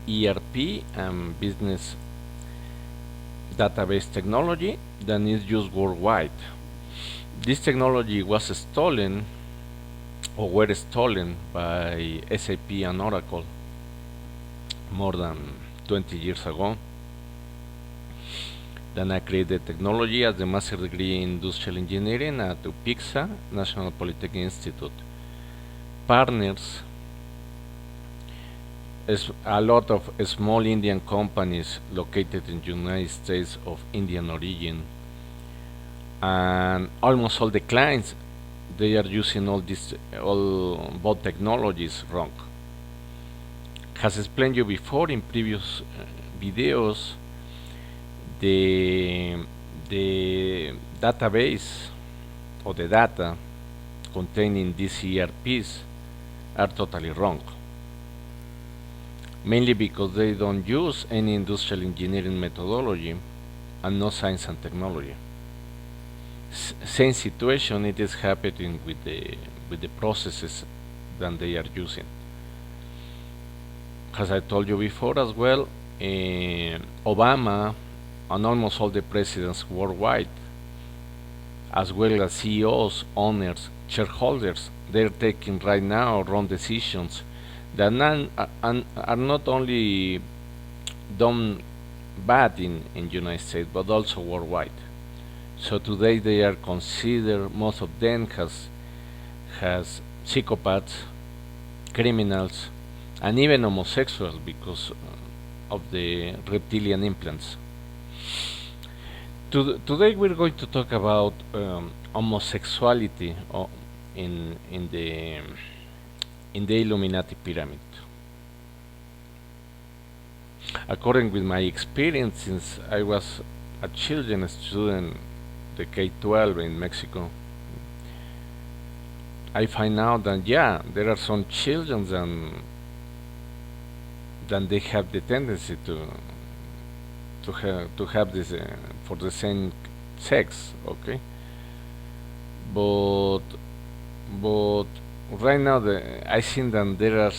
ERP and business database technology that is used worldwide. This technology was stolen or were stolen by SAP and Oracle more than 20 years ago. Then I created technology as a master degree in industrial engineering at UPIXA, National Polytechnic Institute. Partners, a lot of small Indian companies located in the United States of Indian origin, and almost all the clients, they are using both technologies wrong. Has explained you before in previous videos, the database or the data contained in these ERPs are totally wrong, mainly because they don't use any industrial engineering methodology and no science and technology. Same situation it is happening with the processes that they are using. As I told you before as well, Obama and almost all the presidents worldwide, as well as CEOs, owners, shareholders, they're taking right now wrong decisions that are not only done bad in United States but also worldwide. So today they are considered, most of them has psychopaths, criminals, and even homosexuals because of the reptilian implants. Today we're going to talk about homosexuality in the Illuminati pyramid. According with my experience, since I was a children's student, the K-12 in Mexico, I find out that there are some children that they have the tendency to have this for the same sex, okay? But right now I think that there are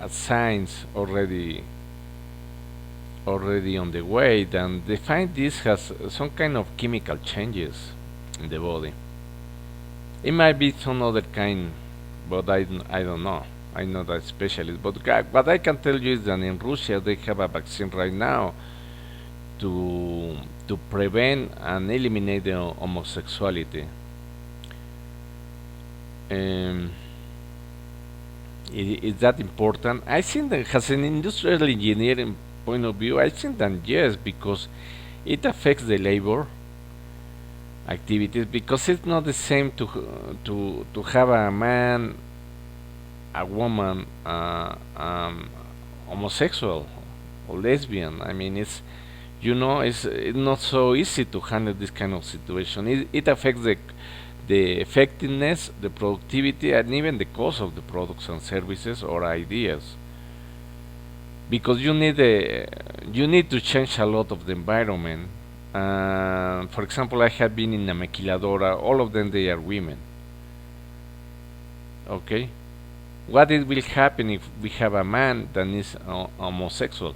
signs already on the way, then they find this has some kind of chemical changes in the body. It might be some other kind, but I don't know. I'm not a specialist, but what I can tell you is that in Russia they have a vaccine right now to prevent and eliminate the homosexuality. Is that important? I think that as an industrial engineering point of view, I think that yes, because it affects the labor activities, because it's not the same to have a man, a woman, homosexual or lesbian. I mean, it's not so easy to handle this kind of situation. It affects the effectiveness, the productivity, and even the cost of the products and services or ideas. Because you need to change a lot of the environment. For example, I have been in a maquiladora. All of them they are women. Okay, what it will happen if we have a man that is homosexual?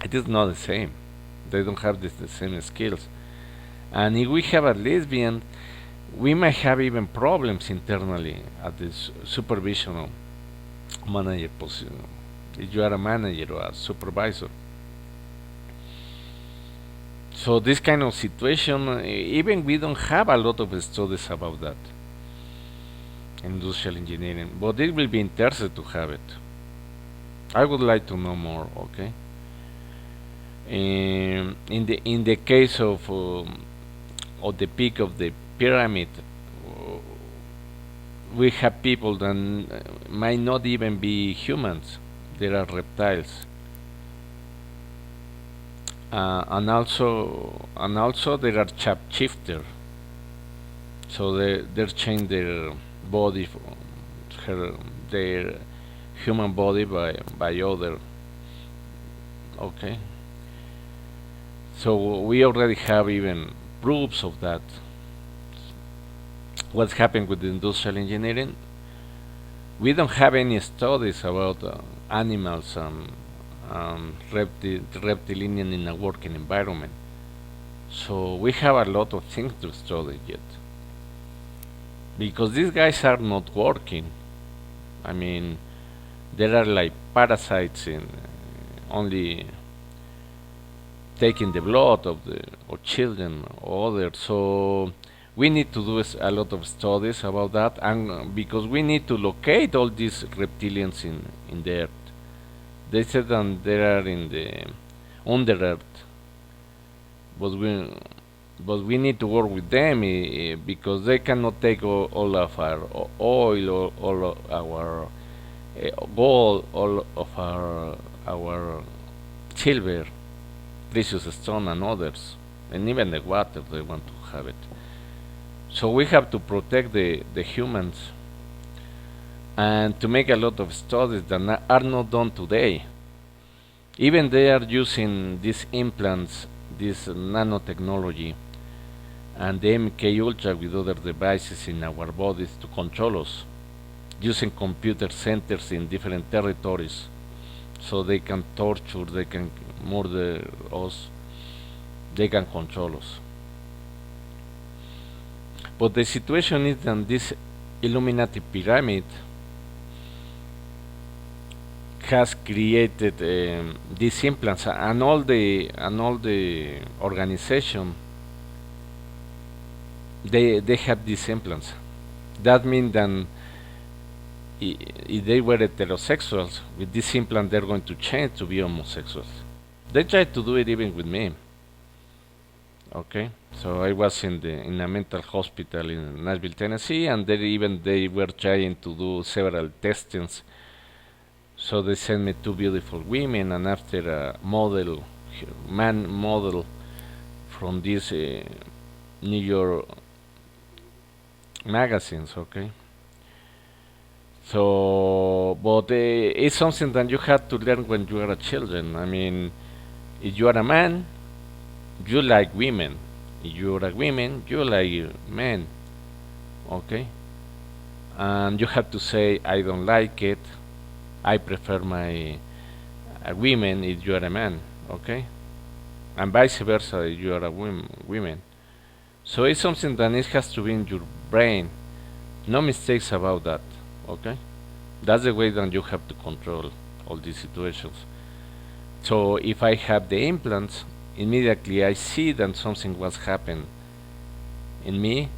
It is not the same. They don't have the same skills. And if we have a lesbian, we might have even problems internally at the supervision manager position. If you are a manager or a supervisor. So this kind of situation, even we don't have a lot of studies about that. Industrial engineering, but it will be interesting to have it. I would like to know more. Okay. In the case of the peak of the pyramid, we have people that might not even be humans. There are reptiles, and also there are shapeshifter. So they change their body, their human body by other. Okay. So we already have even proofs of that. What's happened with industrial engineering? We don't have any studies about animals reptilian in a working environment. So we have a lot of things to study yet, because these guys are not working. I mean, there are like parasites in only taking the blood of the or children or others. So we need to do a lot of studies about that, and because we need to locate all these reptilians in the earth. They said that they are in the under earth, but we need to work with them, because they cannot take all of our oil, or all of our gold, all of our silver, precious stone, and others, and even the water they want to have it. So we have to protect the humans, and to make a lot of studies that are not done today. Even they are using these implants, this nanotechnology, and the MK Ultra with other devices in our bodies to control us, using computer centers in different territories, so they can torture, they can murder us, they can control us. But the situation is that this Illuminati pyramid has created these implants, and all the organization, they have these implants. That means that if they were heterosexuals, with this implant they're going to change to be homosexuals. They tried to do it even with me. Okay, so I was in a mental hospital in Nashville, Tennessee, and they were trying to do several testings. So they sent me two beautiful women, and after a man model from these New York magazines. Okay. So, but it's something that you have to learn when you are a children. I mean, if you are a man, you like women. If you are a woman, you like men. Okay? And you have to say, I don't like it. I prefer my women if you are a man. Okay? And vice versa if you are a woman. So it's something that it has to be in your brain. No mistakes about that. Okay? That's the way that you have to control all these situations. So if I have the implants, immediately I see that something was happening in me.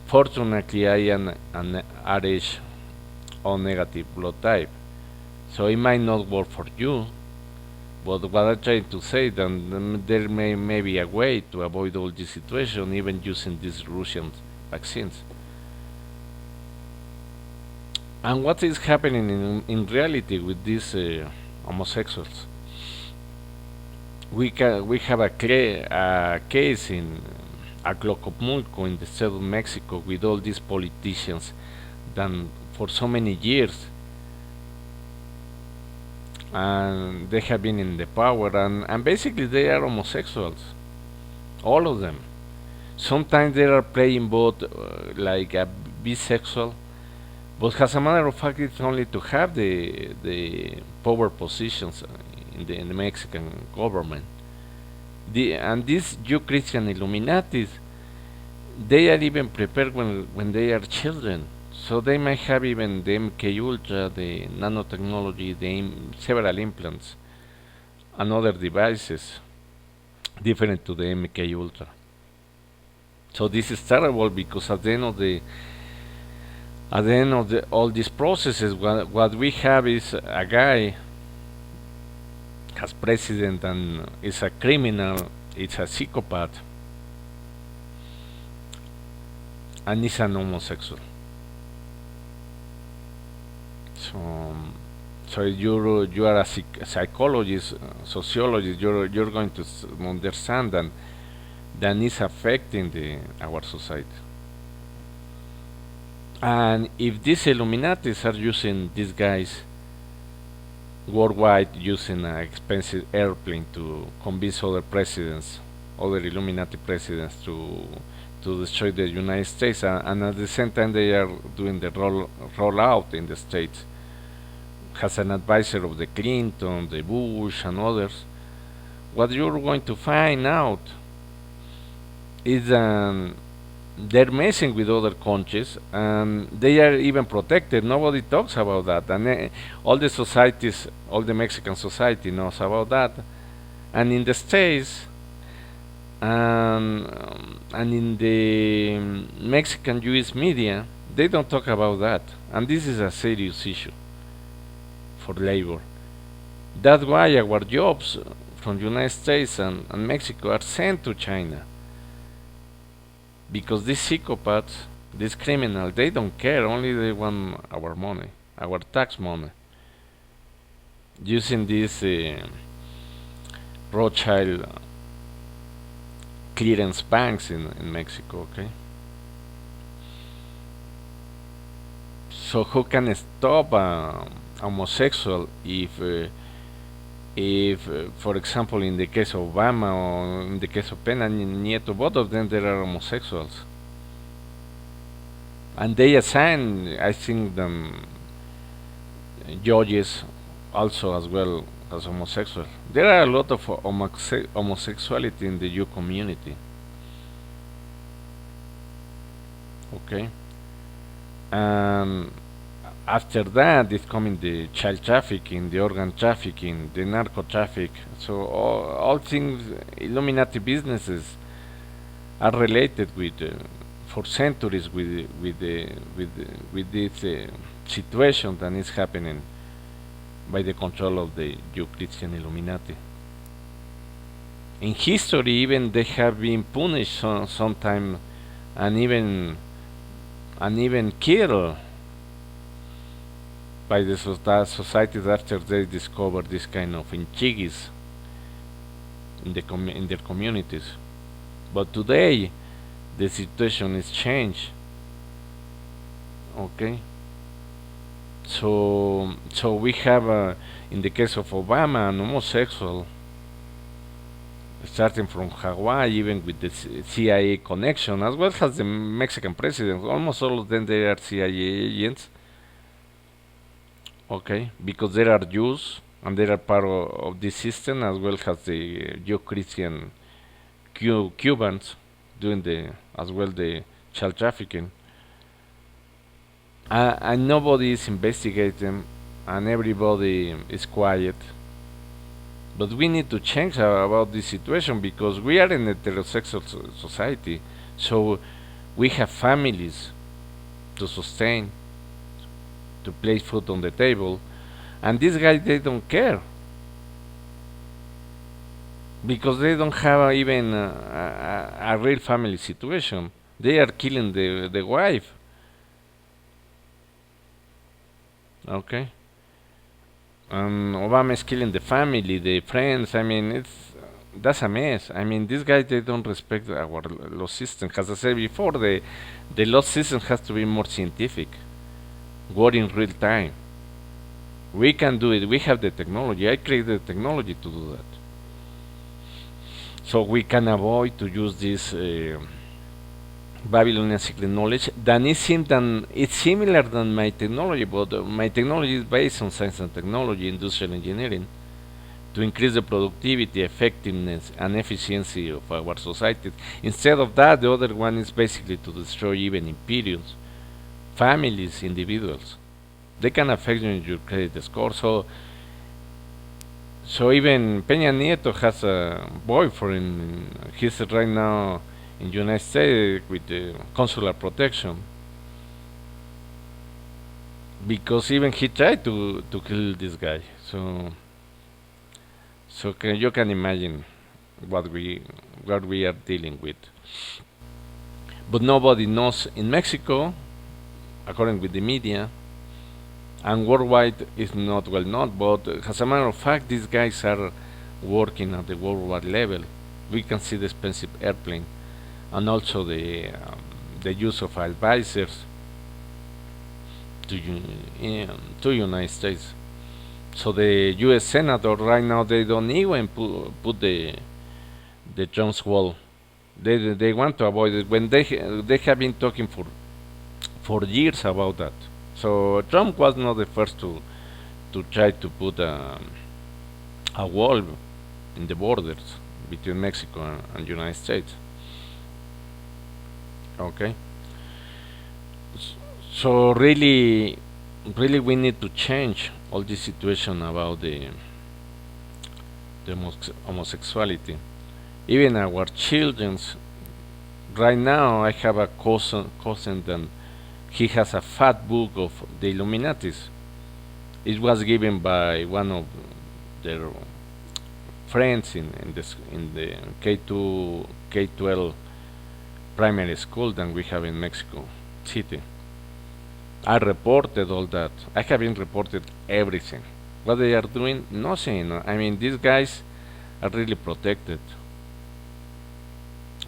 Fortunately, I am an Rh O negative blood type, so it might not work for you. But what I'm trying to say that there may be a way to avoid all this situation, even using these Russian vaccines. And what is happening in reality with these homosexuals? We have a case in Atlacomulco in the state of Mexico with all these politicians that for so many years, and they have been in the power, and basically they are homosexuals, all of them. Sometimes they are playing both like a bisexual, but as a matter of fact, it's only to have the power positions in the Mexican government. And these Jew Christian Illuminatis, they are even prepared when they are children. So they might have even the MK Ultra, the nanotechnology, several implants, and other devices different to the MK Ultra. So this is terrible, because at the end of all these processes, what we have is a guy as president and is a criminal, it's a psychopath, and is an homosexual. So you are a psychologist, sociologist, you're going to understand that is affecting our society. And if these Illuminatis are using these guys worldwide, using an expensive airplane to convince other presidents, other Illuminati presidents, to destroy the United States, and at the same time they are doing the rollout in the States. as an advisor of the Clinton, the Bush, and others, what you're going to find out is they're messing with other countries and they are even protected. Nobody talks about that, and all the societies, all the Mexican society knows about that. And in the States and in the Mexican US media, they don't talk about that. And this is a serious issue for labor. That's why our jobs from the United States and Mexico are sent to China. Because these psychopaths, these criminals, they don't care, only they want our money, our tax money. Using these Rothschild clearance banks in Mexico, okay? So who can stop a homosexual if for example, in the case of Obama or in the case of Pena Nieto, both of them there are homosexuals, and they assign, I think, them judges also as well as homosexual. There are a lot of homosexuality in the Jew community. Okay, and after that is coming the child trafficking, the organ trafficking, the narco traffic. So all things, Illuminati businesses are related with for centuries with this situation that is happening by the control of the Jew-Christian Illuminati. In history, even they have been punished sometime and even killed by the societies after they discovered this kind of intrigues in their communities. But today, the situation is changed. Okay, so we have in the case of Obama, an homosexual, starting from Hawaii, even with the CIA connection, as well as the Mexican president. Almost all of them they are CIA agents. Okay, because there are Jews and they are part of this system, as well as the Jew-Christian Cubans doing as well the child trafficking. And nobody is investigating, and everybody is quiet. But we need to change about this situation because we are in a heterosexual society, so we have families to sustain, to place food on the table, and these guys, they don't care because they don't have even a real family situation. They are killing the wife. Okay, and Obama is killing the family, the friends. I mean, that's a mess. I mean, these guys, they don't respect our law system. As I said before, the law system has to be more scientific, work in real time. We can do it. We have the technology. I created the technology to do that. So we can avoid to use this Babylonian secret knowledge. Then it's similar than my technology, but my technology is based on science and technology, industrial engineering, to increase the productivity, effectiveness, and efficiency of our society. Instead of that, the other one is basically to destroy even imperiums, families, individuals. They can affect your credit score. So even Peña Nieto has a boyfriend. He's right now in the United States with the consular protection because even he tried to kill this guy. So you can imagine what we are dealing with. But nobody knows in Mexico, according with the media, and worldwide is not well known. But as a matter of fact, these guys are working at the worldwide level. We can see the expensive airplane, and also the use of advisors to United States. So the U.S. Senator right now, they don't even put the Trump's wall. They want to avoid it when they have been talking for years about that. So Trump was not the first to try to put a wall in the borders between Mexico and United States. Okay, so really, really we need to change all this situation about the homosexuality. Even our children's right now, I have a cousin that he has a fat book of the Illuminatis. It was given by one of their friends in the K2 K12 primary school that we have in Mexico City. I reported all that. I have been reported everything. What they are doing, nothing. I mean, these guys are really protected.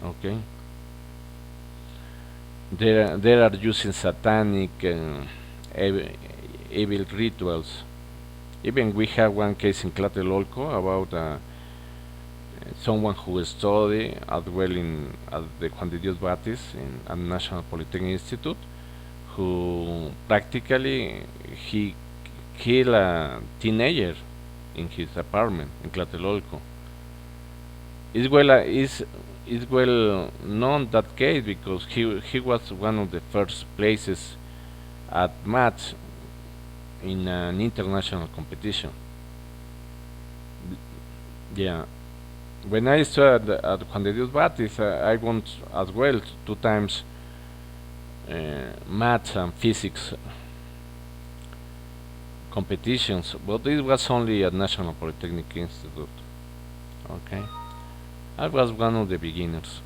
Okay, they are using satanic ev- evil rituals. Even we have one case in Tlatelolco about someone who studied as well at the Juan de Dios Batis in at National Polytechnic Institute, who practically he killed a teenager in his apartment in Tlatelolco. Is well known that case because he was one of the first places at maths in an international competition. Yeah, when I studied at Juan de Dios Batis, I won as well 2 times maths and physics competitions, but it was only at National Polytechnic Institute. Okay, I was one of the beginners.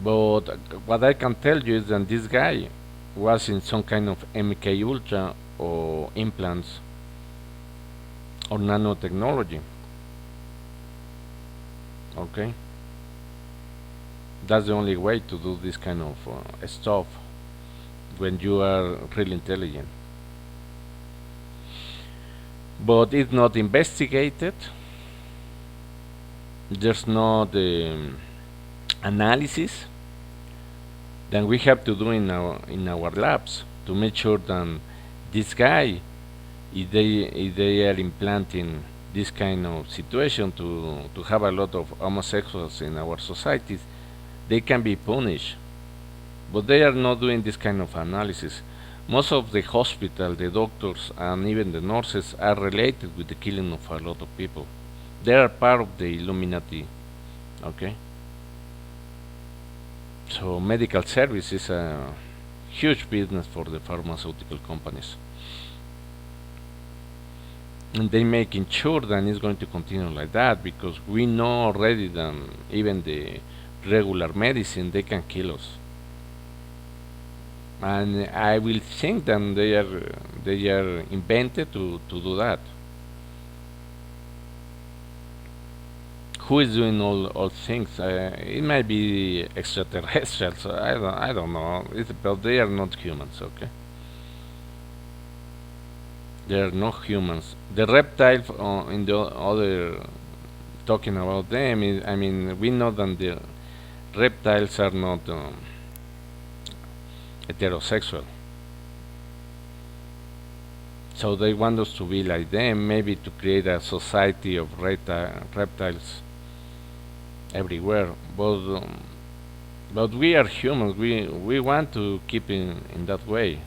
But what I can tell you is that this guy was in some kind of MK Ultra or implants or nanotechnology. Okay, that's the only way to do this kind of stuff when you are really intelligent. But it's not investigated. There's no the analysis that we have to do in our labs to make sure that this guy, if they are implanting this kind of situation to have a lot of homosexuals in our societies, they can be punished. But they are not doing this kind of analysis. Most of the hospital, the doctors, and even the nurses are related with the killing of a lot of people. They are part of the Illuminati. Okay, so medical service is a huge business for the pharmaceutical companies, and they making sure that it's going to continue like that because we know already that even the regular medicine they can kill us, and I will think that they are invented to do that. Who is doing all things? It might be extraterrestrials. I don't know. But they are not humans. Okay, they are not humans. The reptiles in the other talking about them. I mean, we know that the reptiles are not heterosexual. So they want us to be like them, maybe to create a society of reptiles everywhere. But we are humans. We want to keep in that way.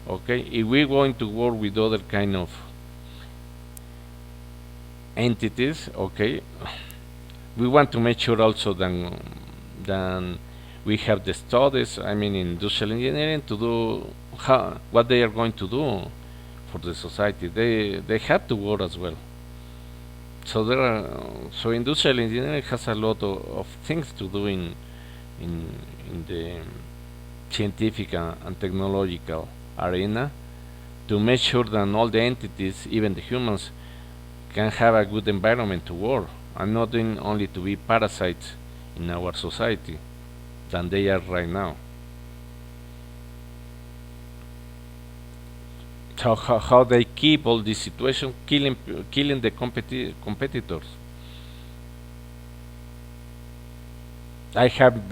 Okay, if we're going to work with other kind of entities, okay, we want to make sure also that we have the studies. I mean, in industrial engineering to do what they are going to do for the society. They have to work as well. So so industrial engineering has a lot of things to do in in the scientific and technological arena to make sure that all the entities, even the humans, can have a good environment to work and not only to be parasites in our society than they are right now. So how they keep all this situation, killing the competitors. I have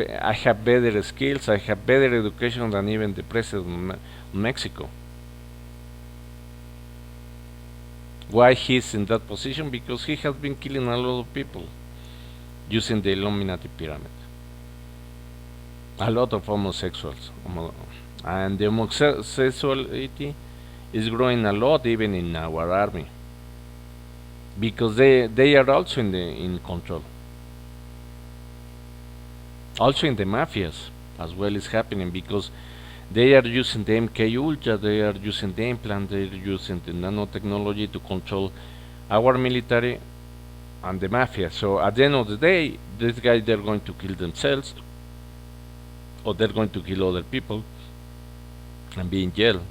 better skills. I have better education than even the president of Mexico. Why he's in that position? Because he has been killing a lot of people using the Illuminati pyramid. A lot of homosexuals. And the homosexuality is growing a lot even in our army. Because they are also in control. Also in the mafias as well is happening because they are using the MK Ultra, they are using the implant, they are using the nanotechnology to control our military and the mafia. So at the end of the day, these guys they're going to kill themselves or they're going to kill other people and be in jail.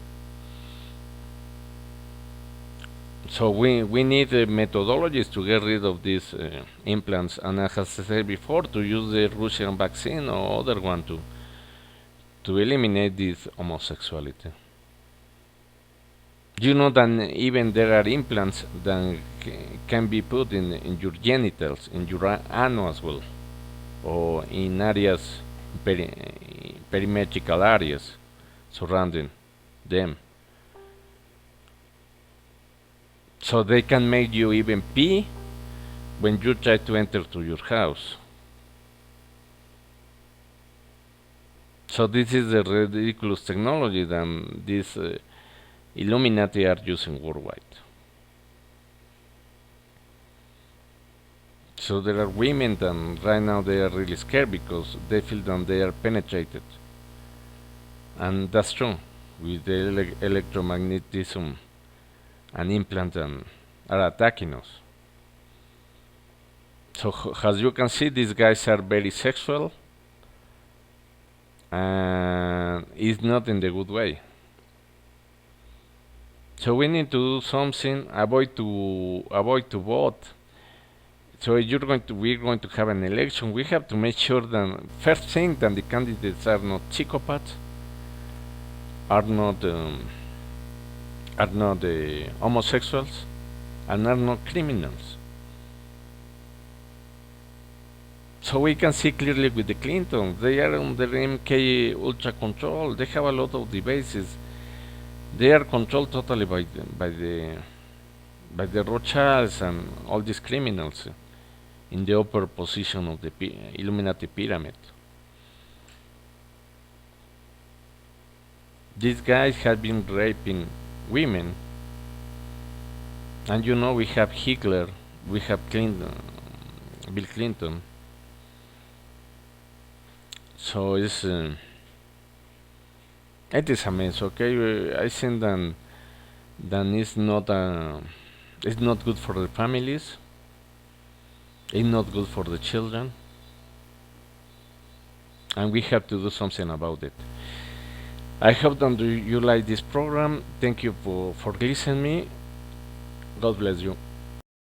So we need methodologies to get rid of these implants, and as I said before, to use the Russian vaccine or other one to eliminate this homosexuality. You know that even there are implants that can be put in your genitals, in your ano as well, or in areas, perimetrical areas surrounding them. So they can make you even pee when you try to enter to your house. So this is the ridiculous technology that these Illuminati are using worldwide. So there are women that right now they are really scared because they feel that they are penetrated. And that's true. With the electromagnetism and implant are attacking us. So as you can see, these guys are very sexual and it's not in the good way. So we need to do something, avoid to vote. So if we're going to have an election, we have to make sure that first thing that the candidates are not psychopaths, are not homosexuals, and are not criminals. So we can see clearly with the Clintons, they are under MK Ultra control. They have a lot of devices. They are controlled totally by the Rothschilds and all these criminals in the upper position of the Illuminati pyramid. These guys have been raping women, and you know we have Hitler, we have Clinton, Bill Clinton. So it is a mess. Okay, I think that it's not good for the families. It's not good for the children, and we have to do something about it. I hope that you like this program. Thank you for listening me. God bless you.